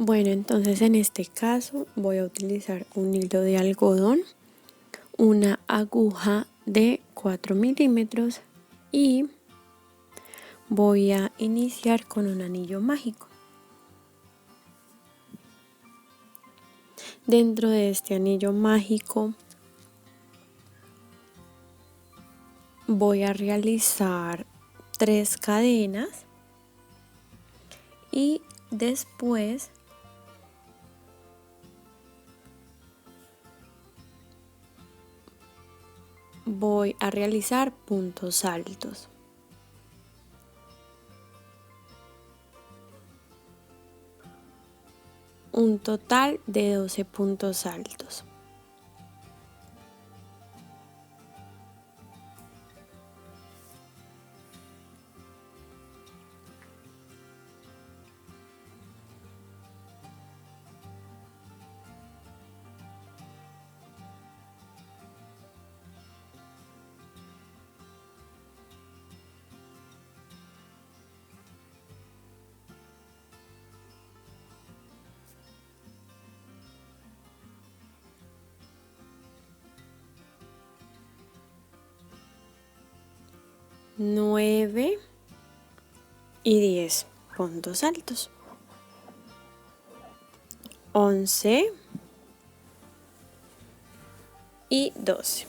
Bueno, entonces en este caso voy a utilizar un hilo de algodón, una aguja de 4 milímetros y voy a iniciar con un anillo mágico. Dentro de este anillo mágico voy a realizar 3 cadenas y después voy a realizar puntos altos. Un total de 12 puntos altos. Nueve y 10 puntos altos. 11 y 12.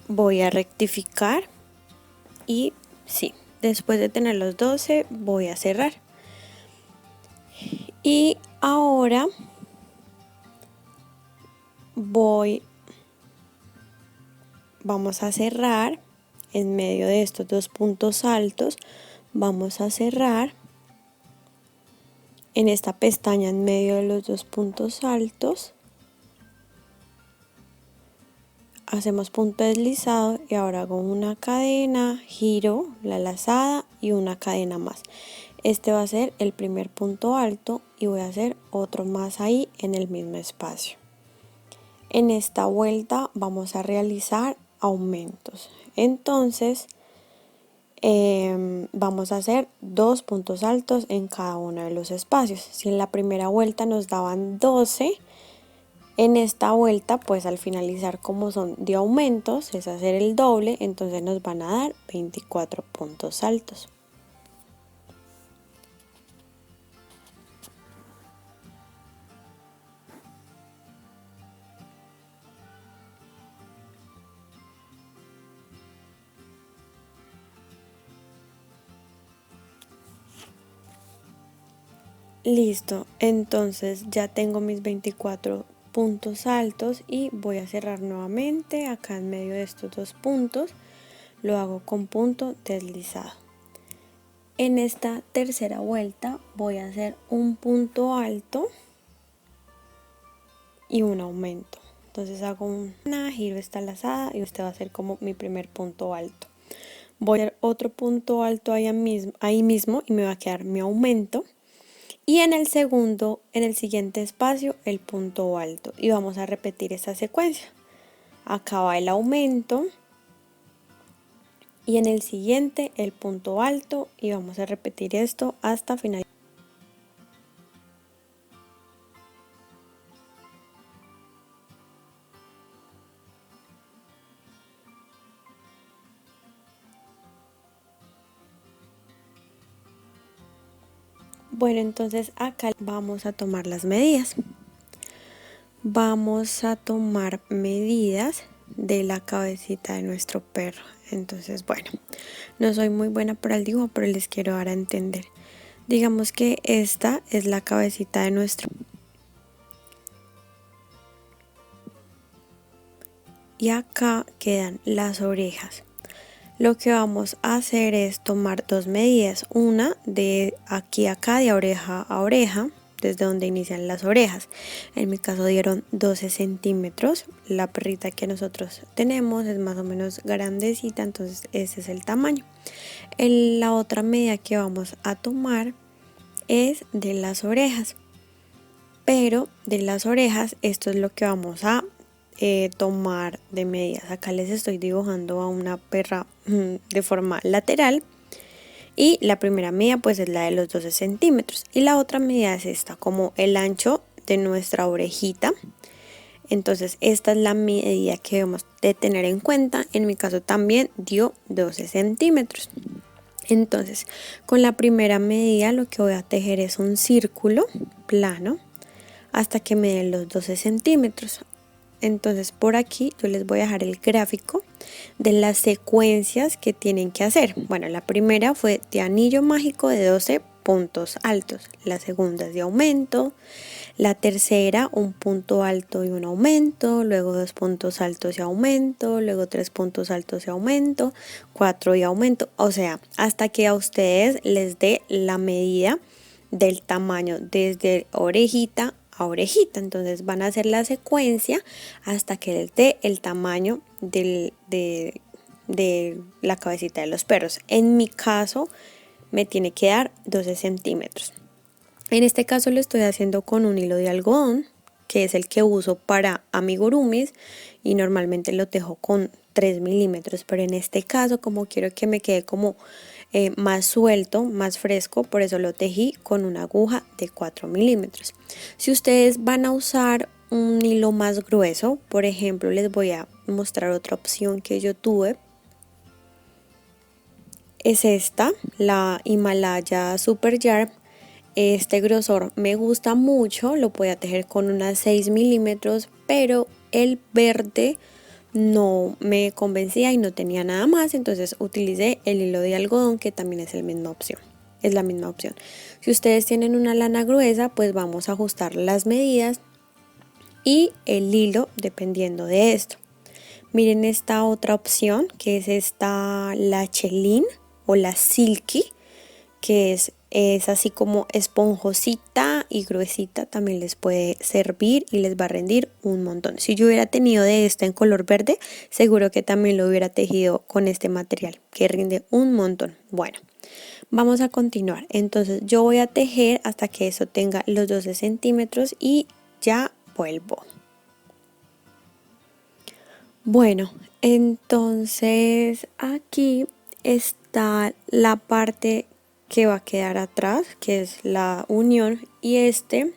Voy a rectificar y sí, después de tener los 12 voy a cerrar. Y ahora vamos a cerrar en medio de estos 2 puntos altos, vamos a cerrar en esta pestaña en medio de los 2 puntos altos, hacemos punto deslizado y ahora hago una cadena, giro la lazada y una cadena más. Este va a ser el primer punto alto y voy a hacer otro más ahí en el mismo espacio. En esta vuelta vamos a realizar aumentos, entonces vamos a hacer 2 puntos altos en cada uno de los espacios. Si en la primera vuelta nos daban 12, en esta vuelta pues al finalizar, como son de aumentos, es hacer el doble, entonces nos van a dar 24 puntos altos. Listo, entonces ya tengo mis 24 puntos altos y voy a cerrar nuevamente acá en medio de estos 2 puntos. Lo hago con punto deslizado. En esta tercera vuelta voy a hacer un punto alto y un aumento. Entonces hago una, giro esta lazada y este va a ser como mi primer punto alto. Voy a hacer otro punto alto ahí mismo y me va a quedar mi aumento. Y en el siguiente espacio, el punto alto. Y vamos a repetir esta secuencia. Acá va el aumento. Y en el siguiente, el punto alto. Y vamos a repetir esto hasta finalizar. Bueno, entonces acá vamos a tomar las medidas. Vamos a tomar medidas de la cabecita de nuestro perro. Entonces, bueno, no soy muy buena para el dibujo, pero les quiero dar a entender. Digamos que esta es la cabecita de nuestro perro. Y acá quedan las orejas. Lo que vamos a hacer es tomar 2 medidas, una de aquí a acá, de oreja a oreja, desde donde inician las orejas. En mi caso dieron 12 centímetros. La perrita que nosotros tenemos es más o menos grandecita, entonces ese es el tamaño. La otra medida que vamos a tomar es de las orejas, pero de las orejas esto es lo que vamos a tomar de medidas. Acá les estoy dibujando a una perra de forma lateral. Y la primera medida pues es la de los 12 centímetros. Y la otra medida es esta, como el ancho de nuestra orejita. Entonces esta es la medida que debemos de tener en cuenta. En mi caso también dio 12 centímetros. Entonces con la primera medida lo que voy a tejer es un círculo plano hasta que me den los 12 centímetros. Entonces por aquí yo les voy a dejar el gráfico de las secuencias que tienen que hacer. Bueno, la primera fue de anillo mágico de 12 puntos altos. La segunda es de aumento. La tercera, un punto alto y un aumento. Luego 2 puntos altos y aumento. Luego 3 puntos altos y aumento. 4 y aumento. O sea, hasta que a ustedes les dé la medida del tamaño desde orejita a orejita. Entonces van a hacer la secuencia hasta que les dé el tamaño de la cabecita de los perros. En mi caso me tiene que dar 12 centímetros. En este caso lo estoy haciendo con un hilo de algodón, que es el que uso para amigurumis, y normalmente lo tejo con 3 milímetros, pero en este caso, como quiero que me quede como más suelto, más fresco, por eso lo tejí con una aguja de 4 milímetros. Si ustedes van a usar un hilo más grueso, por ejemplo, les voy a mostrar otra opción que yo tuve. Es esta, la Himalaya Super Yarb. Este grosor me gusta mucho, lo voy a tejer con unas 6 milímetros, pero el verde no me convencía y no tenía nada más, entonces utilicé el hilo de algodón, que también es la misma opción. Si ustedes tienen una lana gruesa, pues vamos a ajustar las medidas y el hilo dependiendo de esto. Miren esta otra opción, que es esta, la chelín o la silky, que es así como esponjosita y gruesita. También les puede servir y les va a rendir un montón. Si yo hubiera tenido de esta en color verde, seguro que también lo hubiera tejido con este material, que rinde un montón. Bueno, vamos a continuar. Entonces yo voy a tejer hasta que eso tenga los 12 centímetros y ya vuelvo. Bueno, entonces aquí está la parte que va a quedar atrás, que es la unión, y este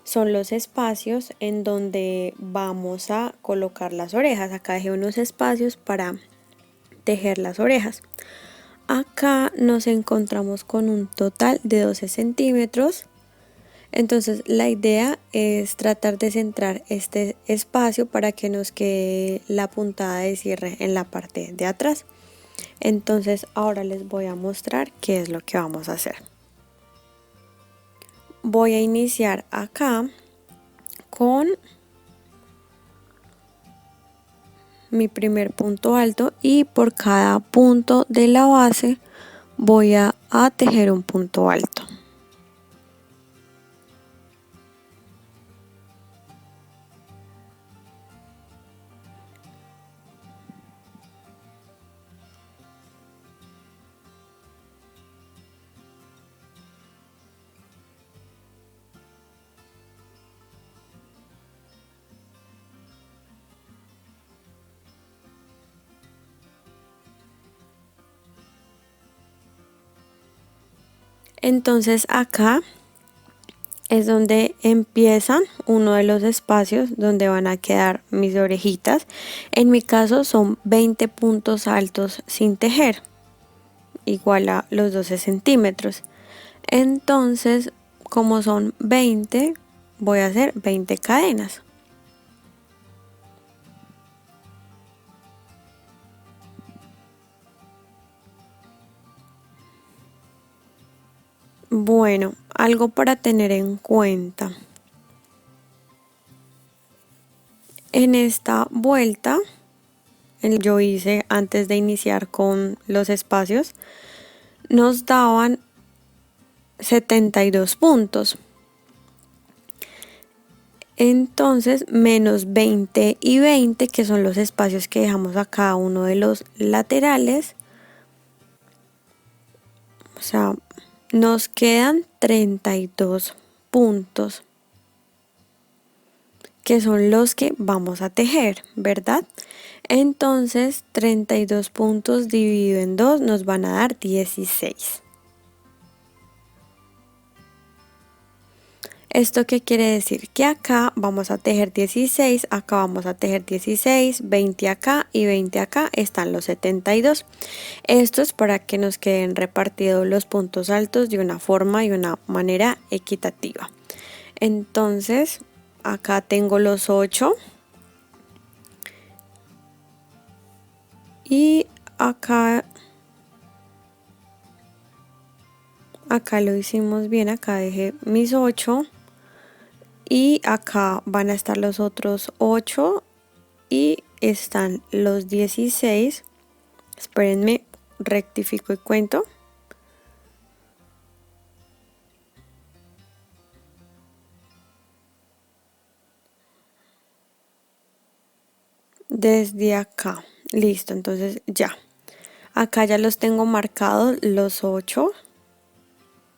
son los espacios en donde vamos a colocar las orejas. Acá dejé unos espacios para tejer las orejas. Acá nos encontramos con un total de 12 centímetros. Entonces la idea es tratar de centrar este espacio para que nos quede la puntada de cierre en la parte de atrás. Entonces ahora les voy a mostrar qué es lo que vamos a hacer. Voy a iniciar acá con mi primer punto alto y por cada punto de la base voy a tejer un punto alto. Entonces acá es donde empiezan uno de los espacios donde van a quedar mis orejitas. En mi caso son 20 puntos altos sin tejer, igual a los 12 centímetros. Entonces, como son 20, voy a hacer 20 cadenas. Bueno, algo para tener en cuenta. En esta vuelta, yo hice antes de iniciar con los espacios, nos daban 72 puntos. Entonces, menos 20 y 20, que son los espacios que dejamos a cada uno de los laterales. O sea, nos quedan 32 puntos. que son los que vamos a tejer, ¿verdad? Entonces 32 puntos dividido en 2 nos van a dar 16. ¿Esto qué quiere decir? Que acá vamos a tejer 16, acá vamos a tejer 16, 20 acá y 20 acá están los 72. Esto es para que nos queden repartidos los puntos altos de una forma y una manera equitativa. Entonces, acá tengo los 8 y acá lo hicimos bien, acá dejé mis 8. Y acá van a estar los otros 8 y están los 16. Espérenme, rectifico y cuento. Desde acá. Listo, entonces ya. Acá ya los tengo marcados los 8.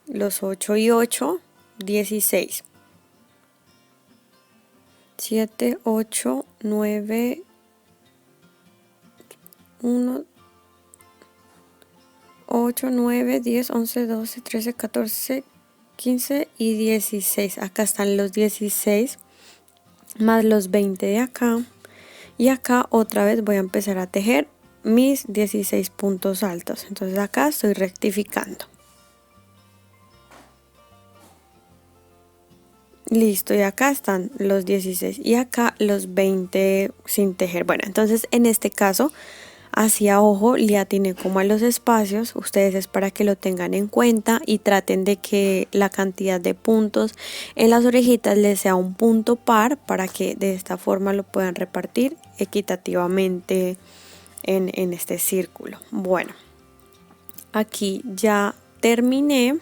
Los 8 y 8, 16. 7, 8, 9, 1, 8, 9, 10, 11, 12, 13, 14, 15 y 16. Acá están los 16 más los 20 de acá. Y acá otra vez voy a empezar a tejer mis 16 puntos altos. Entonces acá estoy rectificando. Listo, y acá están los 16 y acá los 20 sin tejer. Bueno, entonces en este caso, así a ojo le atiné como a los espacios. Ustedes es para que lo tengan en cuenta y traten de que la cantidad de puntos en las orejitas les sea un punto par para que de esta forma lo puedan repartir equitativamente en este círculo. Bueno, aquí ya terminé.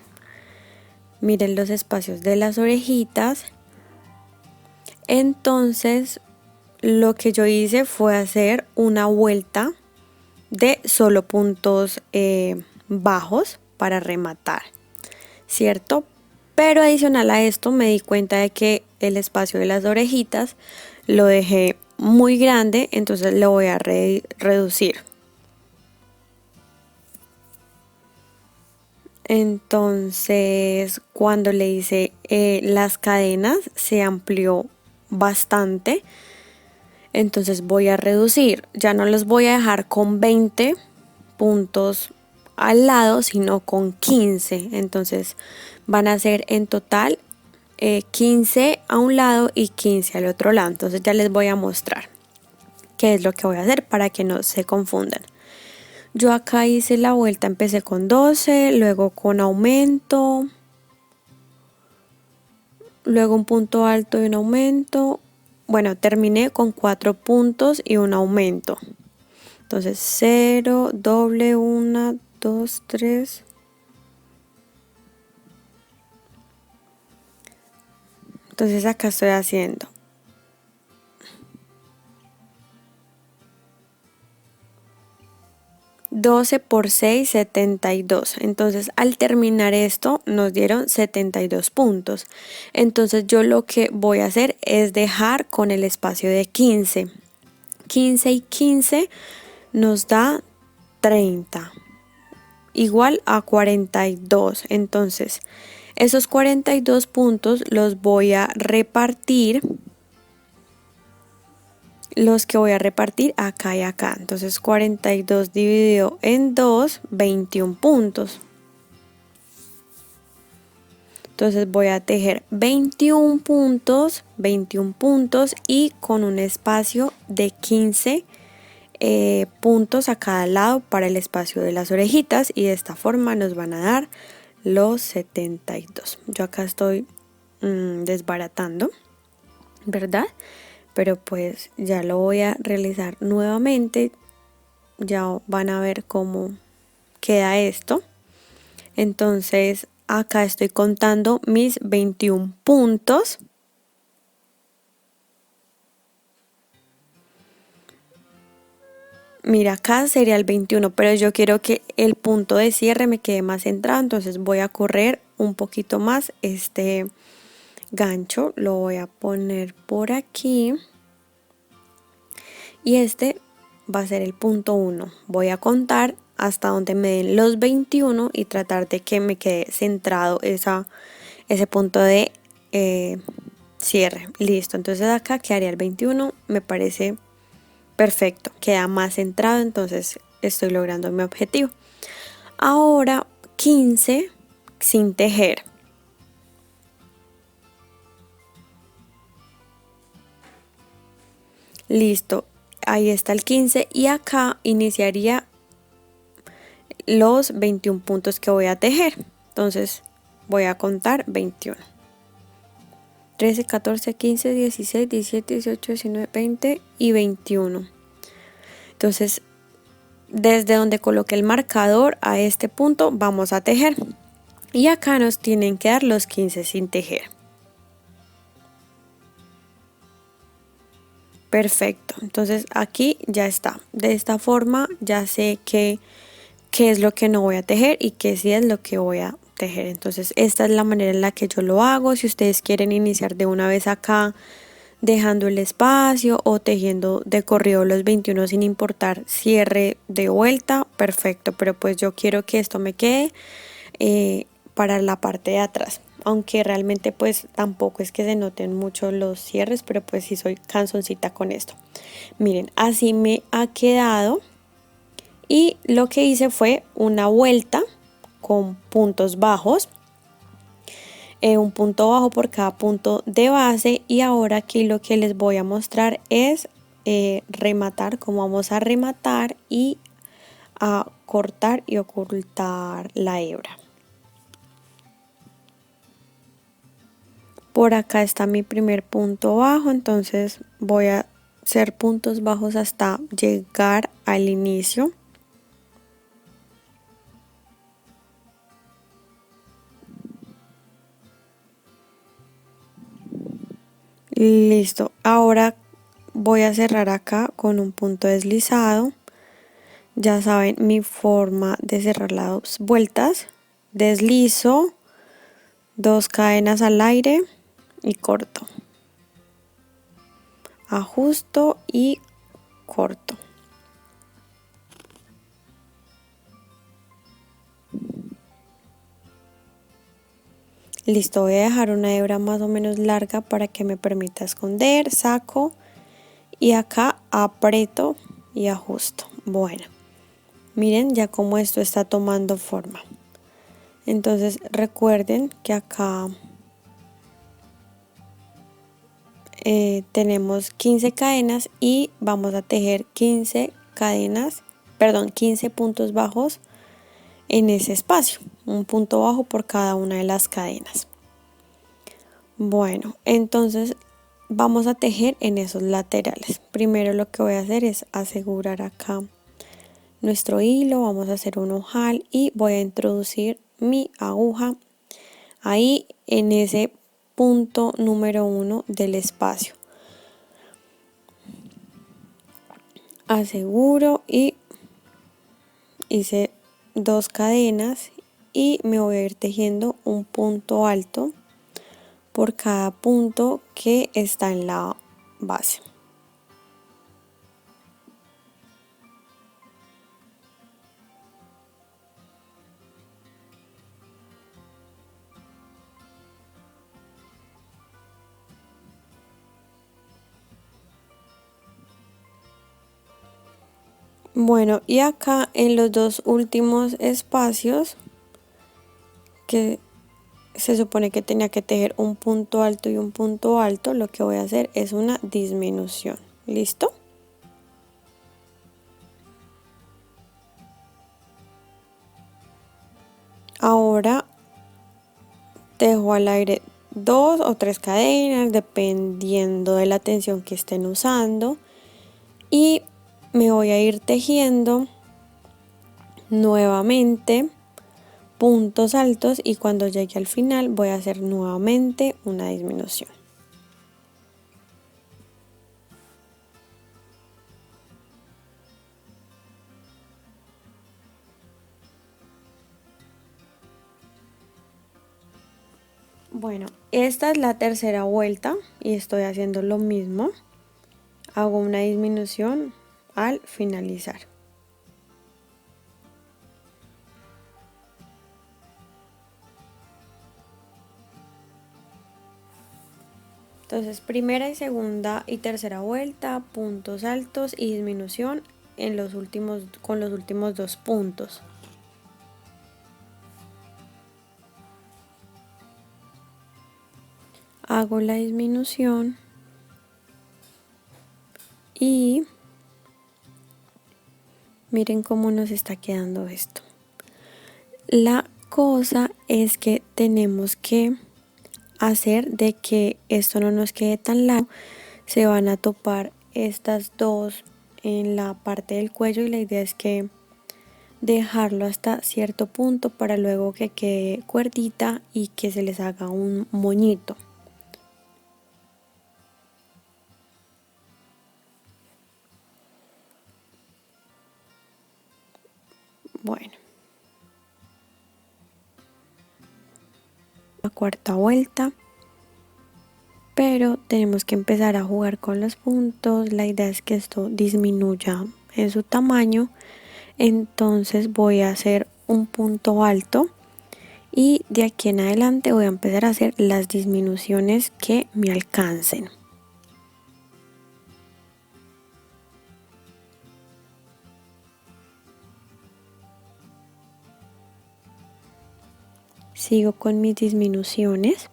Miren los espacios de las orejitas. Entonces lo que yo hice fue hacer una vuelta de solo puntos bajos para rematar, ¿cierto? Pero adicional a esto me di cuenta de que el espacio de las orejitas lo dejé muy grande, entonces lo voy a reducir. Entonces cuando le hice las cadenas se amplió bastante, entonces voy a reducir, ya no los voy a dejar con 20 puntos al lado sino con 15, entonces van a ser en total 15 a un lado y 15 al otro lado. Entonces ya les voy a mostrar qué es lo que voy a hacer para que no se confundan. Yo acá hice la vuelta, empecé con 12, luego con aumento, luego un punto alto y un aumento. Bueno, terminé con 4 puntos y un aumento. Entonces 0, doble, 1, 2, 3. Entonces acá estoy haciendo 12 por 6, 72. Entonces al terminar esto nos dieron 72 puntos. Entonces yo lo que voy a hacer es dejar con el espacio de 15. 15 y 15 nos da 30. Igual a 42. Entonces esos 42 puntos los voy a repartir. Los que voy a repartir acá y acá. Entonces 42 dividido en 2, 21 puntos. Entonces voy a tejer 21 puntos y con un espacio de 15 puntos a cada lado para el espacio de las orejitas y de esta forma nos van a dar los 72. Yo acá estoy desbaratando, ¿verdad? Pero pues ya lo voy a realizar nuevamente, ya van a ver cómo queda esto. Entonces acá estoy contando mis 21 puntos. Mira, acá sería el 21, pero yo quiero que el punto de cierre me quede más centrado, entonces voy a correr un poquito más gancho lo voy a poner por aquí y este va a ser el punto 1. Voy a contar hasta donde me den los 21 y tratar de que me quede centrado ese punto de cierre. Listo, entonces acá quedaría el 21, me parece perfecto, queda más centrado, entonces estoy logrando mi objetivo. Ahora 15 sin tejer. Listo, ahí está el 15 y acá iniciaría los 21 puntos que voy a tejer. Entonces voy a contar 21. 13, 14, 15, 16, 17, 18, 19, 20 y 21. Entonces, desde donde coloqué el marcador a este punto vamos a tejer. Y acá nos tienen que dar los 15 sin tejer. Perfecto, entonces aquí ya está. De esta forma ya sé qué es lo que no voy a tejer y qué sí es lo que voy a tejer. Entonces esta es la manera en la que yo lo hago. Si ustedes quieren iniciar de una vez acá dejando el espacio o tejiendo de corrido los 21 sin importar cierre de vuelta, perfecto, pero pues yo quiero que esto me quede para la parte de atrás, aunque realmente pues tampoco es que se noten mucho los cierres, pero pues sí soy cansoncita con esto. Miren, así me ha quedado y lo que hice fue una vuelta con puntos bajos, un punto bajo por cada punto de base, y ahora aquí lo que les voy a mostrar es rematar, cómo vamos a rematar y a cortar y ocultar la hebra. Por acá está mi primer punto bajo, entonces voy a hacer puntos bajos hasta llegar al inicio. Listo, ahora voy a cerrar acá con un punto deslizado. Ya saben mi forma de cerrar las vueltas. Deslizo, 2 cadenas al aire y corto. Ajusto y corto. Listo, voy a dejar una hebra más o menos larga para que me permita esconder, saco y acá aprieto y ajusto. Bueno, miren ya cómo esto está tomando forma. Entonces recuerden que acá tenemos 15 cadenas y vamos a tejer 15 cadenas, perdón, 15 puntos bajos en ese espacio, un punto bajo por cada una de las cadenas. Bueno, entonces vamos a tejer en esos laterales. Primero lo que voy a hacer es asegurar acá nuestro hilo, vamos a hacer un ojal y voy a introducir mi aguja ahí en ese punto número 1 del espacio. Aseguro y hice 2 cadenas y me voy a ir tejiendo un punto alto por cada punto que está en la base. Bueno, y acá en los dos últimos espacios que se supone que tenía que tejer un punto alto y un punto alto, lo que voy a hacer es una disminución. ¿Listo? Ahora tejo al aire 2 o 3 cadenas dependiendo de la tensión que estén usando y me voy a ir tejiendo nuevamente puntos altos y cuando llegue al final voy a hacer nuevamente una disminución. Bueno, Esta es la tercera vuelta y estoy haciendo lo mismo. Hago una disminución al finalizar. Entonces, primera y segunda y tercera vuelta, puntos altos y disminución en los últimos, con los últimos 2 puntos. Hago la disminución y miren cómo nos está quedando esto. La cosa es que tenemos que hacer de que esto no nos quede tan largo. Se van a topar estas dos en la parte del cuello y la idea es que dejarlo hasta cierto punto para luego que quede cuerdita y que se les haga un moñito. Bueno, la cuarta vuelta, pero tenemos que empezar a jugar con los puntos. La idea es que esto disminuya en su tamaño, entonces voy a hacer un punto alto y de aquí en adelante voy a empezar a hacer las disminuciones que me alcancen. Sigo con mis disminuciones.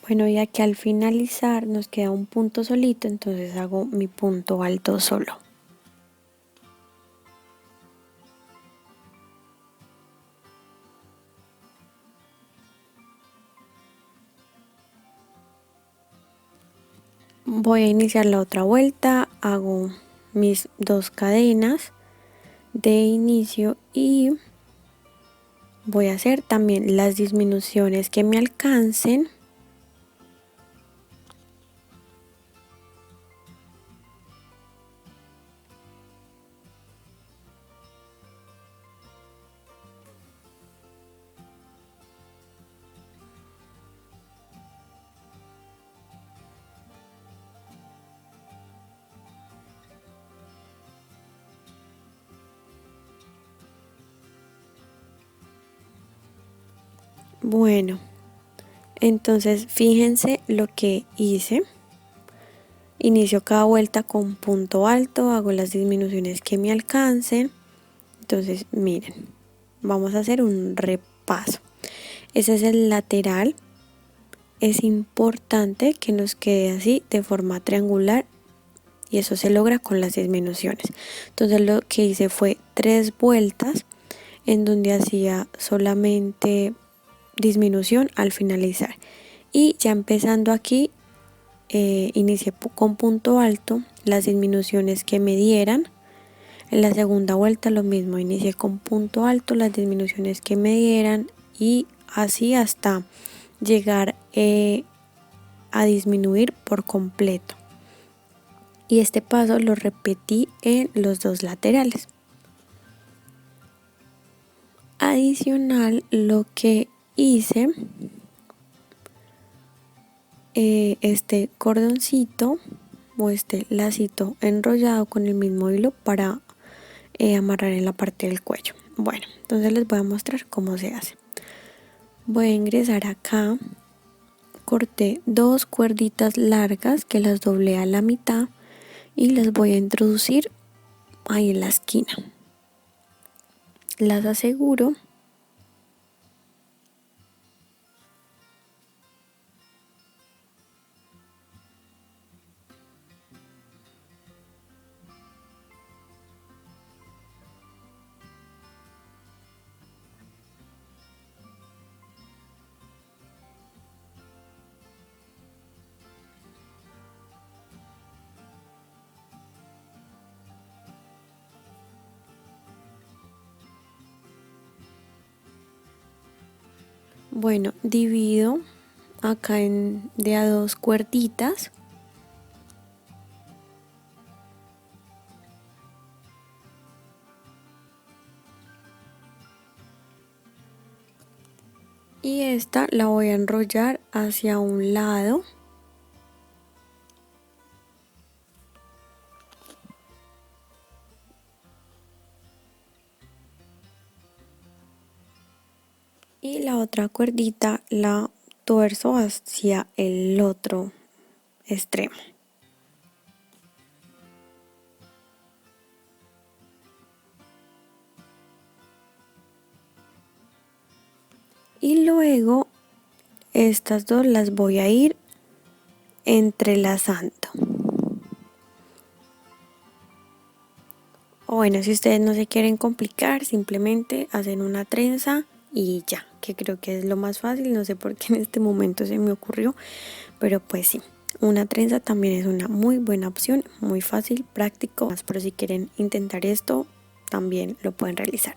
Bueno, ya que al finalizar nos queda un punto solito, entonces hago mi punto alto solo. Voy a iniciar la otra vuelta, hago mis 2 cadenas de inicio y voy a hacer también las disminuciones que me alcancen. Bueno, entonces fíjense lo que hice. Inicio cada vuelta con punto alto, hago las disminuciones que me alcancen. Entonces, miren, vamos a hacer un repaso. Ese es el lateral. Es importante que nos quede así de forma triangular y eso se logra con las disminuciones. Entonces lo que hice fue 3 vueltas en donde hacía solamente disminución al finalizar y ya empezando aquí inicié con punto alto las disminuciones que me dieran. En la segunda vuelta lo mismo, inicié con punto alto las disminuciones que me dieran y así hasta llegar a disminuir por completo. Y este paso lo repetí en los 2 laterales. Adicional, lo que hice, este cordoncito o este lacito enrollado con el mismo hilo para amarrar en la parte del cuello. Bueno, entonces les voy a mostrar cómo se hace. Voy a ingresar acá, corté 2 cuerditas largas que las doblé a la mitad y las voy a introducir ahí en la esquina. Las aseguro Bueno, divido acá de a 2 cuerditas. Y esta la voy a enrollar hacia un lado. Y la otra cuerdita la tuerzo hacia el otro extremo. Y luego estas dos las voy a ir entrelazando. O bueno, si ustedes no se quieren complicar, simplemente hacen una trenza y ya, que creo que es lo más fácil. No sé por qué en este momento se me ocurrió, pero pues sí, una trenza también es una muy buena opción, muy fácil, práctico. Pero si quieren intentar esto, también lo pueden realizar.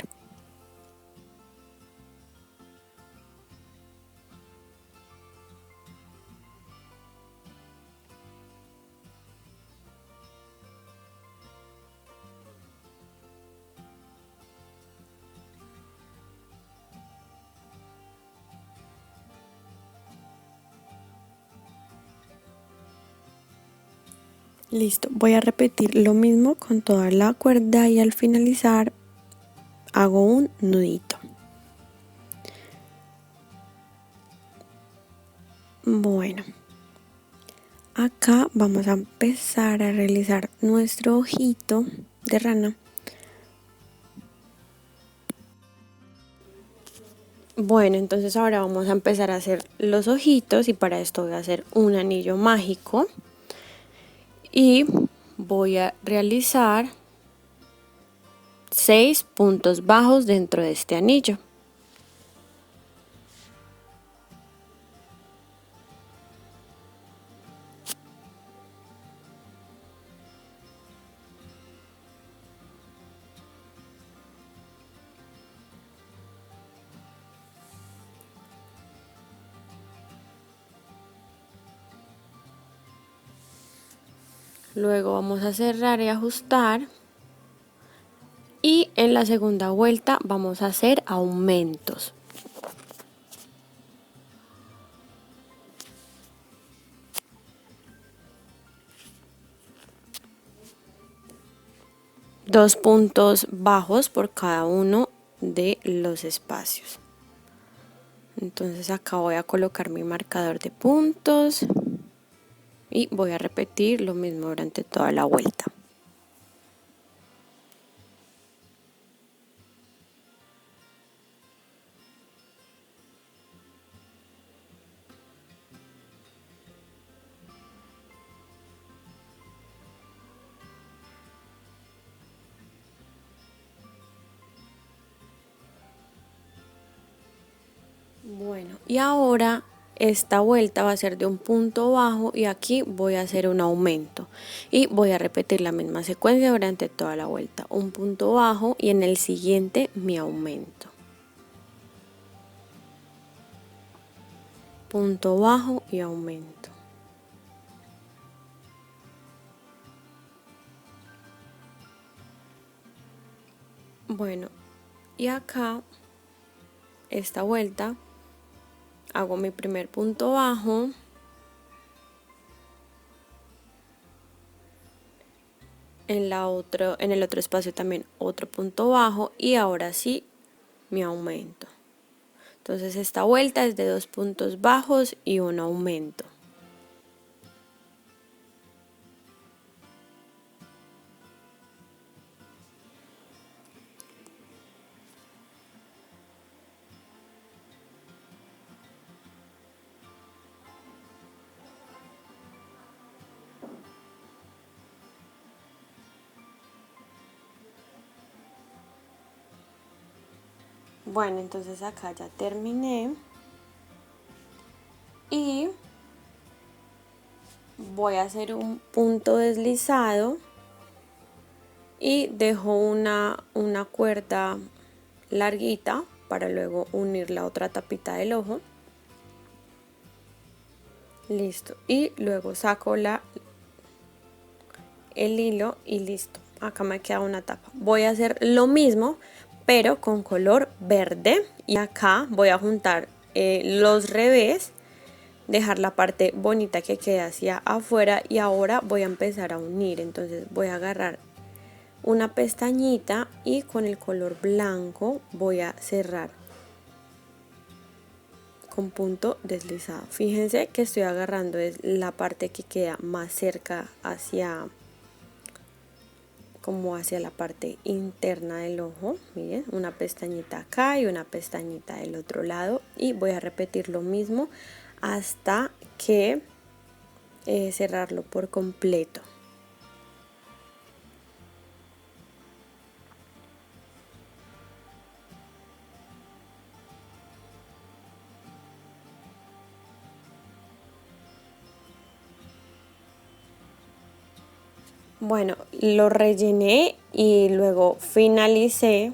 Listo, voy a repetir lo mismo con toda la cuerda y al finalizar hago un nudito. Bueno, acá vamos a empezar a realizar nuestro ojito de rana. Bueno, entonces ahora vamos a empezar a hacer los ojitos y para esto voy a hacer un anillo mágico y voy a realizar 6 puntos bajos dentro de este anillo. Luego vamos a cerrar y ajustar. Y en la segunda vuelta vamos a hacer aumentos. Dos puntos bajos por cada uno de los espacios. Entonces acá voy a colocar mi marcador de puntos y voy a repetir lo mismo durante toda la vuelta. Bueno, y ahora esta vuelta va a ser de un punto bajo y aquí voy a hacer un aumento y voy a repetir la misma secuencia durante toda la vuelta. Un punto bajo y en el siguiente mi aumento. Punto bajo y aumento. Bueno, y acá esta vuelta hago mi primer punto bajo, en el otro espacio también otro punto bajo y ahora sí mi aumento. Entonces esta vuelta es de 2 puntos bajos y un aumento. Bueno, entonces acá ya terminé y voy a hacer un punto deslizado y dejo una cuerda larguita para luego unir la otra tapita del ojo Listo. Y luego saco el hilo y listo. Acá me queda una tapa. Voy a hacer lo mismo, pero con color verde. Y acá voy a juntar los revés, dejar la parte bonita que queda hacia afuera. Y ahora voy a empezar a unir. Entonces voy a agarrar una pestañita y con el color blanco voy a cerrar con punto deslizado. Fíjense que estoy agarrando es la parte que queda más cerca como hacia la parte interna del ojo. Miren, una pestañita acá y una pestañita del otro lado, y voy a repetir lo mismo hasta que cerrarlo por completo. Bueno, lo rellené y luego finalicé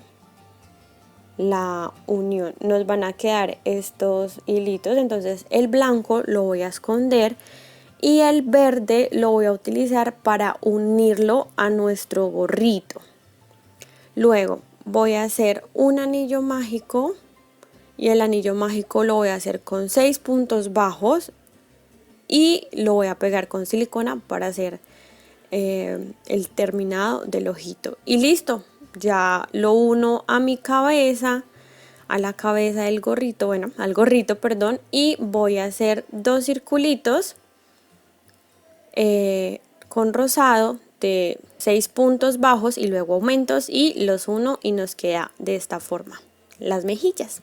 la unión. Nos van a quedar estos hilitos, entonces el blanco lo voy a esconder y el verde lo voy a utilizar para unirlo a nuestro gorrito. Luego voy a hacer un anillo mágico y el anillo mágico lo voy a hacer con 6 puntos bajos y lo voy a pegar con silicona para hacer el terminado del ojito. Y listo, ya lo uno a mi cabeza, a la cabeza del gorrito, bueno, al gorrito, perdón, y voy a hacer 2 circulitos con rosado de 6 puntos bajos y luego aumentos y los uno y nos queda de esta forma las mejillas.